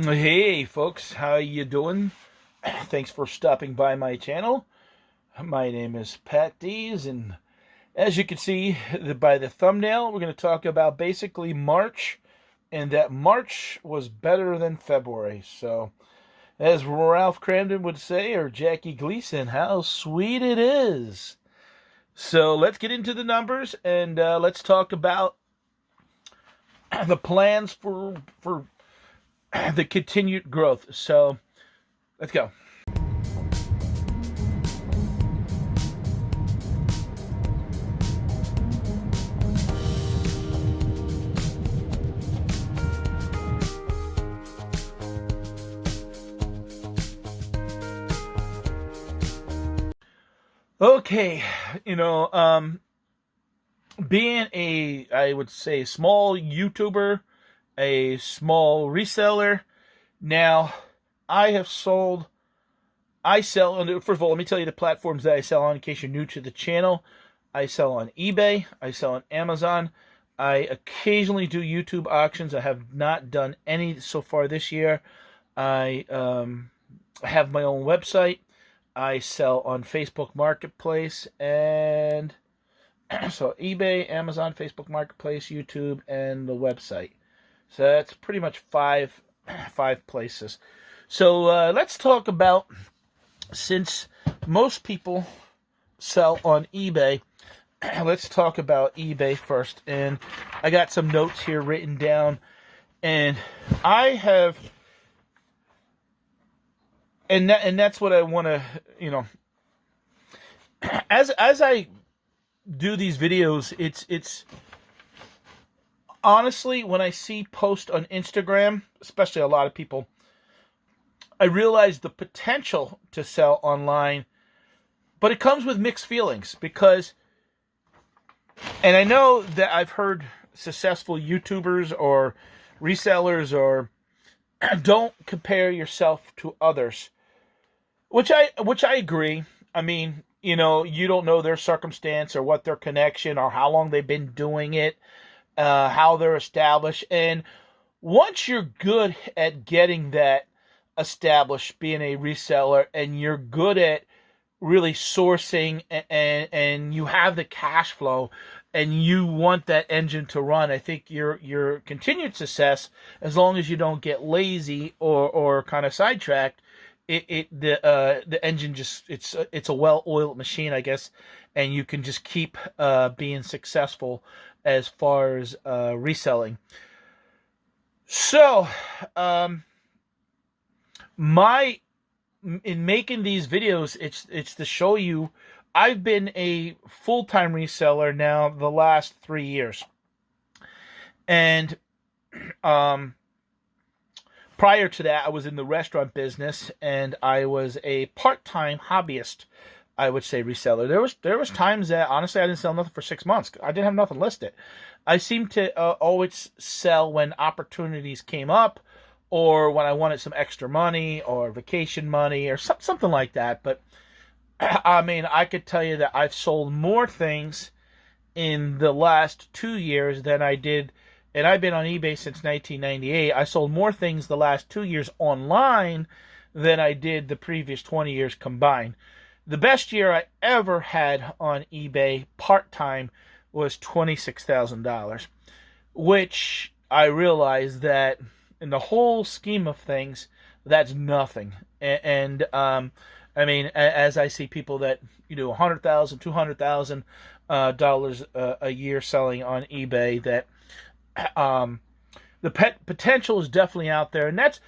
Hey folks, how you doing? Thanks for stopping by my channel. My name is Patdees, and as you can see by the thumbnail, we're going to talk about basically March, and that March was better than February. So, as Ralph Cramden would say, or Jackie Gleason, how sweet it is. So let's get into the numbers, and let's talk about the plans for the continued growth. So let's go. Okay, being I would say, small YouTuber, a small reseller. Now, I sell, first of all, let me tell you the platforms that I sell on in case you're new to the channel. I sell on eBay, I sell on Amazon. I occasionally do YouTube auctions. I have not done any so far this year. I have my own website. I sell on Facebook Marketplace, and so eBay, Amazon, Facebook Marketplace, YouTube, and the website. So that's pretty much five places. So let's talk about, since most people sell on eBay, let's talk about eBay first. And I got some notes here written down, and I have, and that's what I want to, as I do these videos, it's honestly, when I see posts on Instagram, especially a lot of people, I realize the potential to sell online, but it comes with mixed feelings because, and I know that I've heard successful YouTubers or resellers or don't compare yourself to others, which I agree. I mean, you don't know their circumstance or what their connection or how long they've been doing it, how they're established. And once you're good at getting that established, being a reseller, and you're good at really sourcing and you have the cash flow and you want that engine to run, I think your continued success, as long as you don't get lazy or kind of sidetracked, the engine just, it's a well-oiled machine, I guess, and you can just keep being successful as far as reselling. So, in making these videos, it's to show you, I've been a full-time reseller now the last 3 years, and prior to that, I was in the restaurant business, and I was a part-time hobbyist, I would say, reseller. There was times that, honestly, I didn't sell nothing for 6 months. I didn't have nothing listed. I seemed to always sell when opportunities came up, or when I wanted some extra money, or vacation money, or something like that. But, I mean, I could tell you that I've sold more things in the last 2 years than I did, and I've been on eBay since 1998. I sold more things the last 2 years online than I did the previous 20 years combined. The best year I ever had on eBay part-time was $26,000, which I realized that in the whole scheme of things, that's nothing. And I mean, as I see people that $100,000, $200,000 a year selling on eBay, that the potential is definitely out there, and that's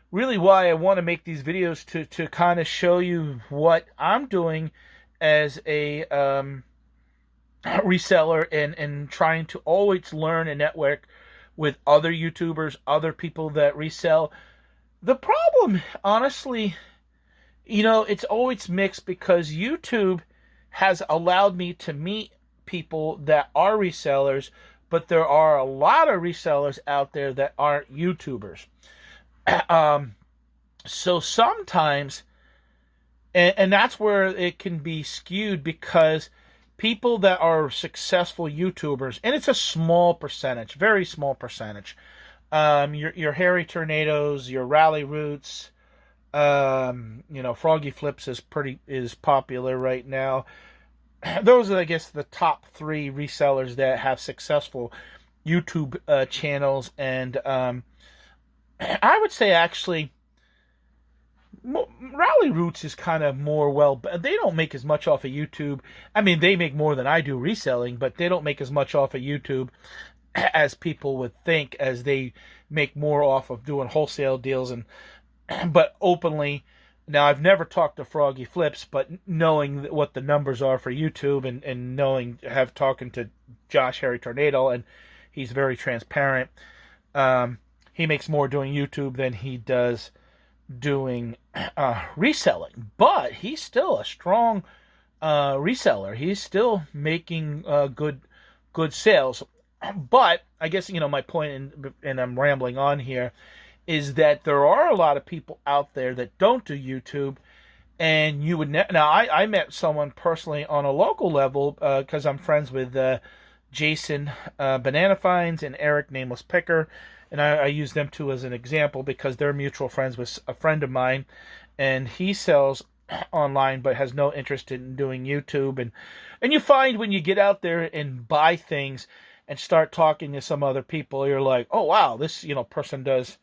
really why I want to make these videos, to kind of show you what I'm doing as a reseller, and trying to always learn and network with other YouTubers, other people that resell. The problem, honestly, it's always mixed, because YouTube has allowed me to meet people that are resellers, but there are a lot of resellers out there that aren't YouTubers. So sometimes, and that's where it can be skewed, because people that are successful YouTubers, and it's a small percentage, very small percentage, Your Hairy Tornadoes, your Rally Roots, Froggy Flips is popular right now. Those are, I guess, the top three resellers that have successful YouTube channels, and I would say actually, Rally Roots is kind of more they don't make as much off of YouTube. I mean, they make more than I do reselling, but they don't make as much off of YouTube as people would think, as they make more off of doing wholesale deals and but openly. Now, I've never talked to Froggy Flips, but knowing what the numbers are for YouTube and talking to Josh Harry Tornado, and he's very transparent. He makes more doing YouTube than he does doing reselling, but he's still a strong reseller. He's still making good sales. But I guess my point, and I'm rambling on here, is that there are a lot of people out there that don't do YouTube, and you would now I met someone personally on a local level because I'm friends with Jason Banana Finds and Eric Nameless Picker, and I use them too as an example because they're mutual friends with a friend of mine, and he sells online but has no interest in doing YouTube, and you find when you get out there and buy things and start talking to some other people, you're like, oh wow, this person does.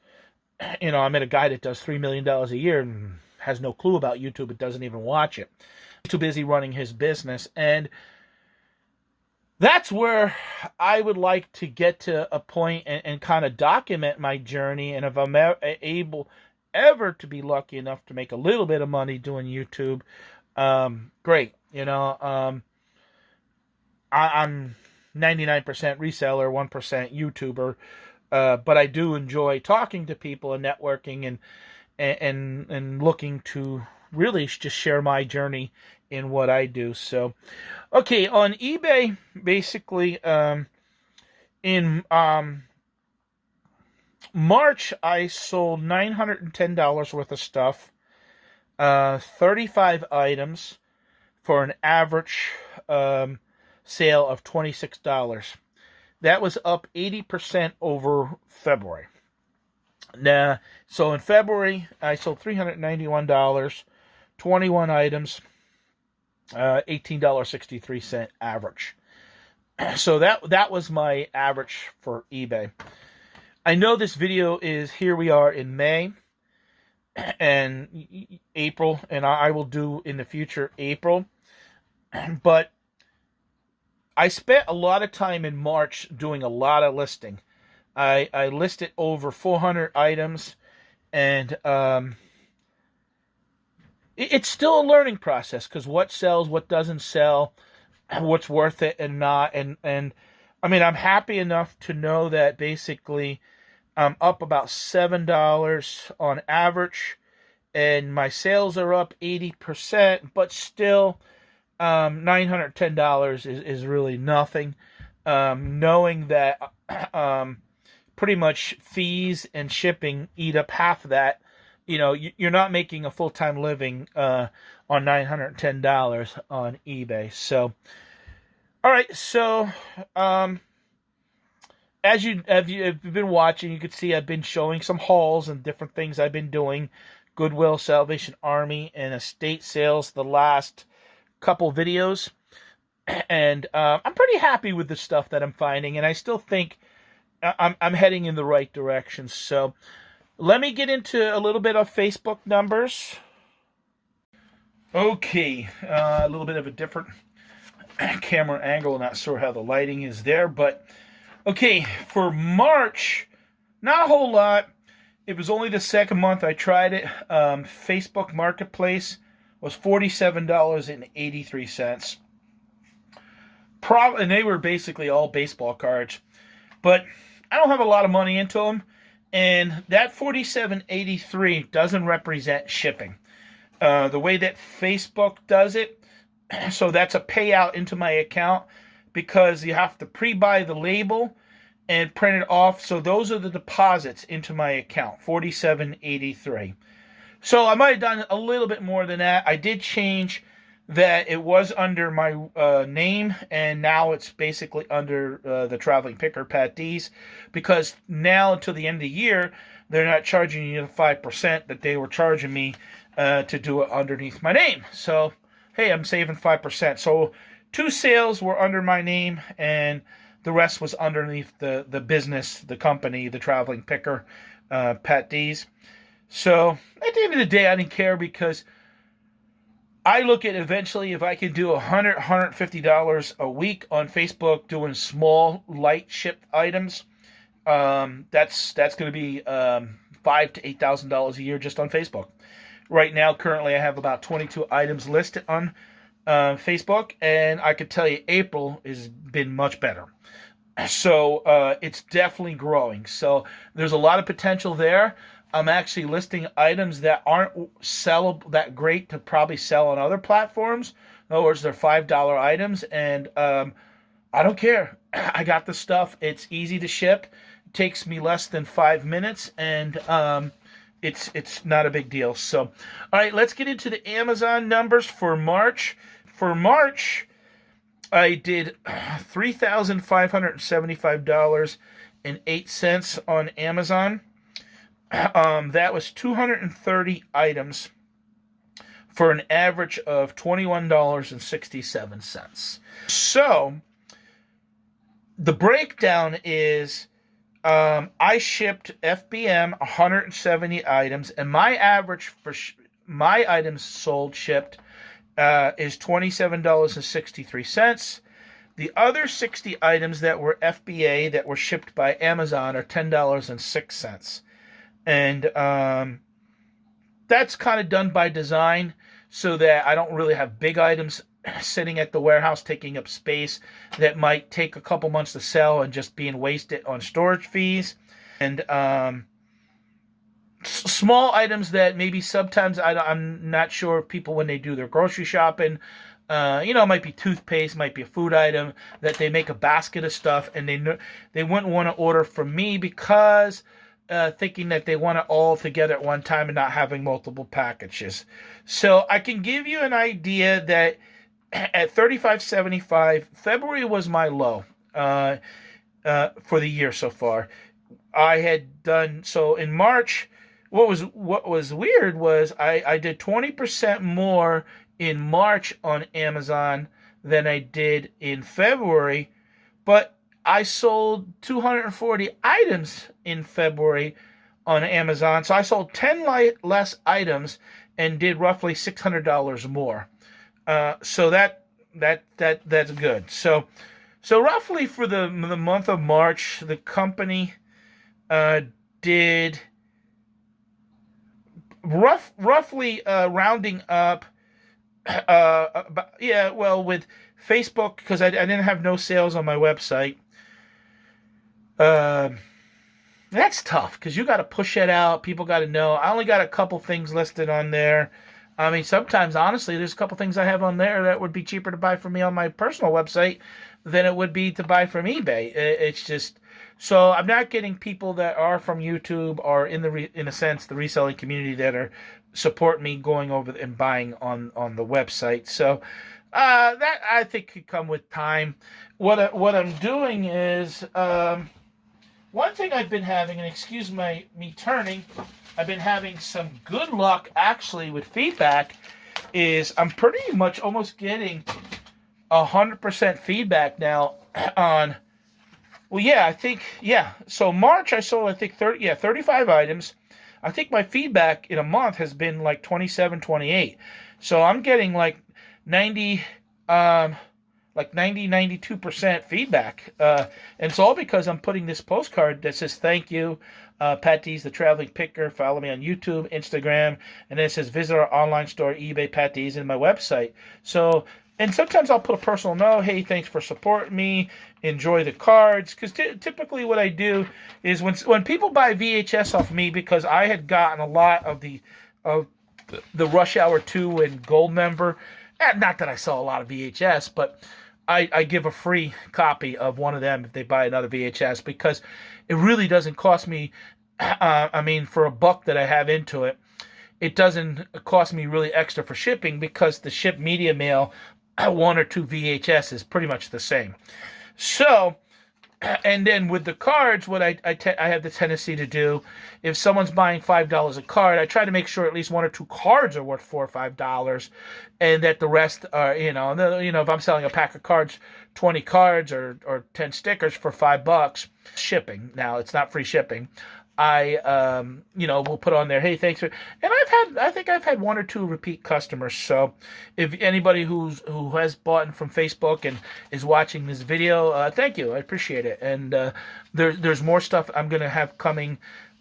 I met a guy that does $3 million a year and has no clue about YouTube. It doesn't even watch it. He's too busy running his business. And that's where I would like to get to a point and kind of document my journey. And if I'm able ever to be lucky enough to make a little bit of money doing YouTube, great. I'm 99% reseller, 1% YouTuber. But I do enjoy talking to people and networking and looking to really just share my journey in what I do. So, okay, on eBay, basically, in March, I sold $910 worth of stuff, 35 items, for an average sale of $26. That was up 80% over February. Now, so in February, I sold $391, 21 items, $18.63 average. So that was my average for eBay. I know this video is, here we are in May and April, and I will do in the future April, but I spent a lot of time in March doing a lot of listing. I listed over 400 items, and it's still a learning process, because what sells, what doesn't sell, what's worth it and not. And I mean, I'm happy enough to know that basically I'm up about $7 on average, and my sales are up 80%, but still $910 is really nothing. Knowing that pretty much fees and shipping eat up half of that, you're not making a full-time living on $910 on eBay. So, all right. So, as you've been watching, you can see I've been showing some hauls and different things I've been doing. Goodwill, Salvation Army, and estate sales the last couple videos, and I'm pretty happy with the stuff that I'm finding, and I still think I'm heading in the right direction. So let me get into a little bit of Facebook numbers. Okay, a little bit of a different camera angle. Not sure how the lighting is there, but okay, for March, not a whole lot. It was only the second month I tried it. Facebook Marketplace was $47.83. And they were basically all baseball cards. But I don't have a lot of money into them. And that $47.83 doesn't represent shipping. The way that Facebook does it, so that's a payout into my account, because you have to pre-buy the label and print it off. So those are the deposits into my account, $47.83. So I might have done a little bit more than that. I did change that it was under my name, and now it's basically under the traveling picker Patdees, because now until the end of the year, they're not charging you the 5% that they were charging me to do it underneath my name. So, hey, I'm saving 5%. So, 2 sales were under my name, and the rest was underneath the business, the company, the traveling picker, Patdees. So, at the end of the day, I didn't care, because I look at eventually if I can do $150 a week on Facebook doing small, light shipped items. That's going to be $5,000 to $8,000 a year just on Facebook. Right now, currently, I have about 22 items listed on Facebook, and I could tell you April has been much better. So it's definitely growing. So there's a lot of potential there. I'm actually listing items that aren't sellable that great to probably sell on other platforms. In other words, they're $5 items, and I don't care. I got the stuff. It's easy to ship. It takes me less than 5 minutes, and it's not a big deal. So, all right, let's get into the Amazon numbers for March. For March, I did $3,575.08 on Amazon. That was 230 items for an average of $21.67. So the breakdown is I shipped FBM 170 items, and my average for my items sold shipped is $27.63. The other 60 items that were FBA that were shipped by Amazon are $10.06. And that's kind of done by design so that I don't really have big items sitting at the warehouse taking up space that might take a couple months to sell and just being wasted on storage fees. And small items that maybe sometimes I'm not sure if people, when they do their grocery shopping, it might be toothpaste, might be a food item that they make a basket of stuff, and they wouldn't want to order from me because thinking that they want it all together at one time and not having multiple packages. So I can give you an idea that at $35.75, February was my low for the year so far. I had done so in March. What was weird was I did 20% more in March on Amazon than I did in February, but I sold 240 items in February on Amazon. So I sold 10 less items and did roughly $600 more. So that's good. So roughly for the month of March, the company did roughly rounding up. With Facebook, because I didn't have no sales on my website. That's tough because you got to push it out. People got to know. I only got a couple things listed on there. I mean, sometimes, honestly, there's a couple things I have on there that would be cheaper to buy from me on my personal website than it would be to buy from eBay. It's just, so I'm not getting people that are from YouTube or in a sense the reselling community that are support me going over and buying on the website. So that I think could come with time. What I'm doing is one thing I've been having, and excuse me turning, I've been having some good luck actually with feedback. Is I'm pretty much almost getting 100% feedback now on. Well, yeah, I think, yeah. So March I sold, I think 35 items. I think my feedback in a month has been like 27, 28. So I'm getting like 92% feedback. And it's all because I'm putting this postcard that says, thank you, Patdees, the traveling picker. Follow me on YouTube, Instagram. And then it says, visit our online store, eBay, Patdees, and my website. So, and sometimes I'll put a personal note, hey, thanks for supporting me. Enjoy the cards. Because typically what I do is when people buy VHS off me, because I had gotten a lot of the Rush Hour 2 and Gold member. Not that I sell a lot of VHS, but I give a free copy of one of them if they buy another VHS, because it really doesn't cost me, for $1 that I have into it, it doesn't cost me really extra for shipping because the ship media mail, 1 or 2 VHS is pretty much the same. So, and then with the cards, what I have the tendency to do, if someone's buying $5 a card, I try to make sure at least 1 or 2 cards are worth $4 or $5, and that the rest are, if I'm selling a pack of cards, 20 cards or 10 stickers for $5, shipping. Now it's not free shipping. I will put on there, hey, thanks for, and I think I've had 1 or 2 repeat customers. So if anybody who has bought from Facebook and is watching this video, thank you, I appreciate it. And there's more stuff I'm gonna have coming,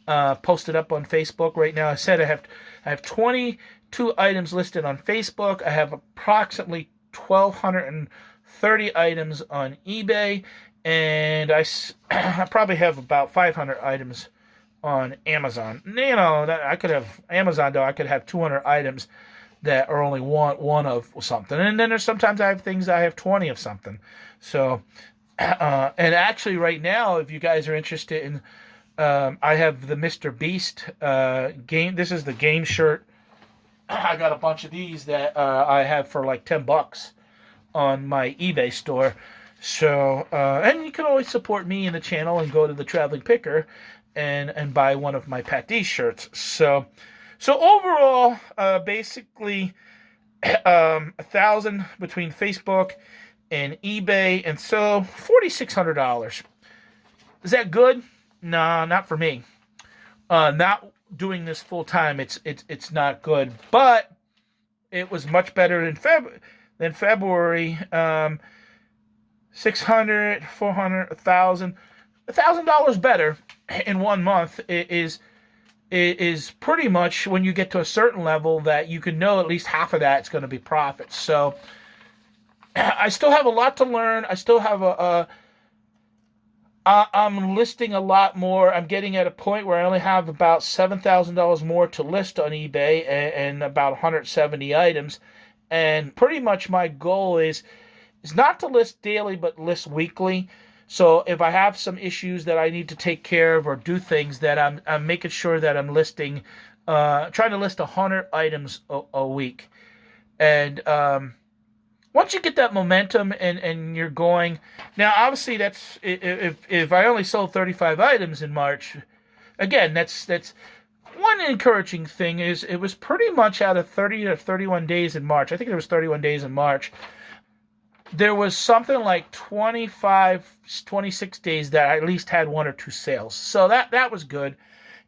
posted up on Facebook right now. I said I have 22 items listed on Facebook. I have approximately 1,230 items on eBay, and I probably have about 500 items on Amazon. I could have Amazon, though. I could have 200 items that are only one of something, and then there's sometimes I have things I have 20 of something. So, and actually, right now, if you guys are interested in, I have the Mr. Beast game. This is the game shirt. I got a bunch of these that I have for like $10 on my eBay store. So, and you can always support me in the channel and go to the Traveling Picker and buy one of my Patdees shirts. So overall, basically, 1,000 between Facebook and eBay, and so $4,600. Is that good? Nah, not for me. Not doing this full time, it's not good. But it was much better than February. 600, 400, 1,000. $1,000 better in 1 month is pretty much when you get to a certain level that you can know at least half of that is going to be profit. So I still have a lot to learn. I still have I'm listing a lot more. I'm getting at a point where I only have about $7,000 more to list on eBay and about 170 items. And pretty much my goal is not to list daily, but list weekly. So if I have some issues that I need to take care of or do things, that I'm making sure that I'm listing, trying to list 100 items a week. And once you get that momentum and you're going, now obviously that's, if I only sold 35 items in March, again, that's one encouraging thing is it was pretty much out of 30 to 31 days in March. I think there was 31 days in March. There was something like 25, 26 days that I at least had 1 or 2 sales. So that was good.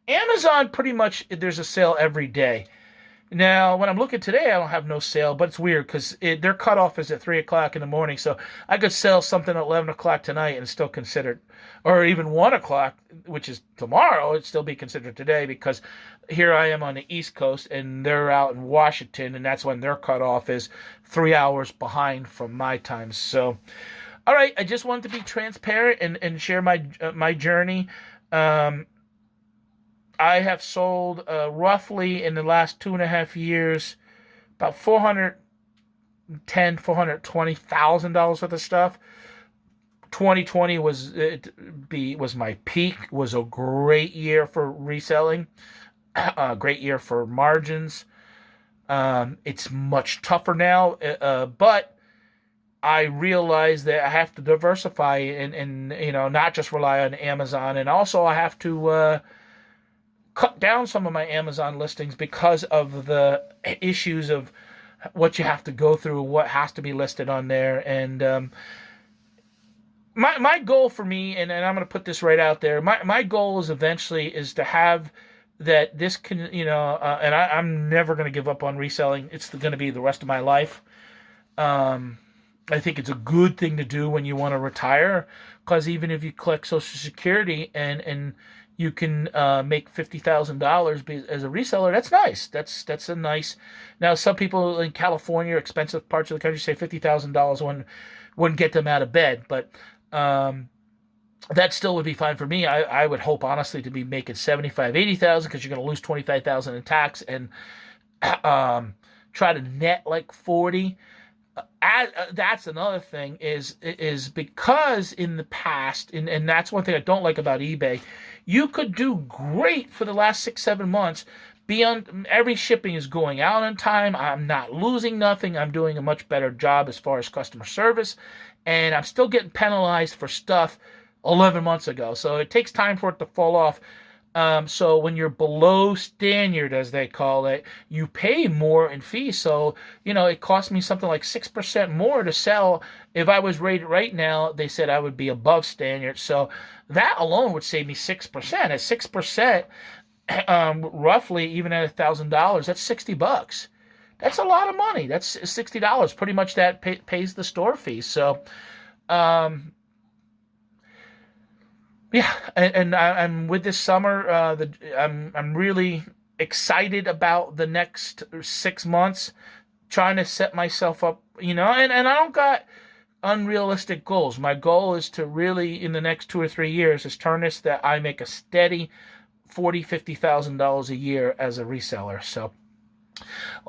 Amazon, pretty much, there's a sale every day. Now, when I'm looking today, I don't have no sale, but it's weird because their cutoff is at 3 o'clock in the morning. So I could sell something at 11 o'clock tonight and it's still considered, or even 1 o'clock, which is tomorrow, it'd still be considered today because here I am on the East Coast and they're out in Washington, and that's when their cutoff is 3 hours behind from my time. So, all right, I just wanted to be transparent and share my journey. I have sold roughly in the last 2.5 years about $420,000 worth of stuff. 2020 was my peak. Was a great year for reselling, a great year for margins. It's much tougher now, but I realize that I have to diversify and not just rely on Amazon, and also I have to cut down some of my Amazon listings because of the issues of what you have to go through, what has to be listed on there. And my goal for me, and I'm going to put this right out there, my goal is eventually is to have that this can, and I'm never going to give up on reselling. It's going to be the rest of my life. I think it's a good thing to do when you want to retire, because even if you collect Social Security and you can make $50,000 as a reseller, that's nice. That's a nice. Now, some people in California, expensive parts of the country, say $50,000 wouldn't get them out of bed, but that still would be fine for me. I would hope, honestly, to be making $75,000, $80,000, because you're going to lose $25,000 in tax, and try to net like 40. That's another thing is because in the past, and that's one thing I don't like about eBay, you could do great for the last 6-7 months, beyond every shipping is going out on time. I'm not losing nothing. I'm doing a much better job as far as customer service, and I'm still getting penalized for stuff 11 months ago. So it takes time for it to fall off. So when you're below standard, as they call it, you pay more in fees. So, it cost me something like 6% more to sell. If I was rated right now, they said I would be above standard. So that alone would save me 6%. At 6%, roughly, even at $1,000, that's $60. That's a lot of money. That's $60. Pretty much that pays the store fee. So, yeah, and I'm with this summer. I'm really excited about the next 6 months, trying to set myself up. And I don't got unrealistic goals. My goal is to really, in the next 2 or 3 years, is turn this that I make a steady $40,000-$50,000 a year as a reseller. So,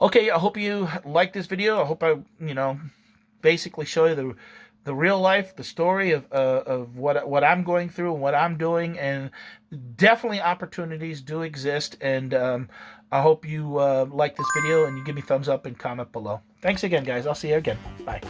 okay, I hope you like this video. I hope I, basically show you the real life, the story of what I'm going through and what I'm doing, and definitely opportunities do exist. And I hope you like this video and you give me thumbs up and comment below. Thanks again, guys. I'll see you again. Bye.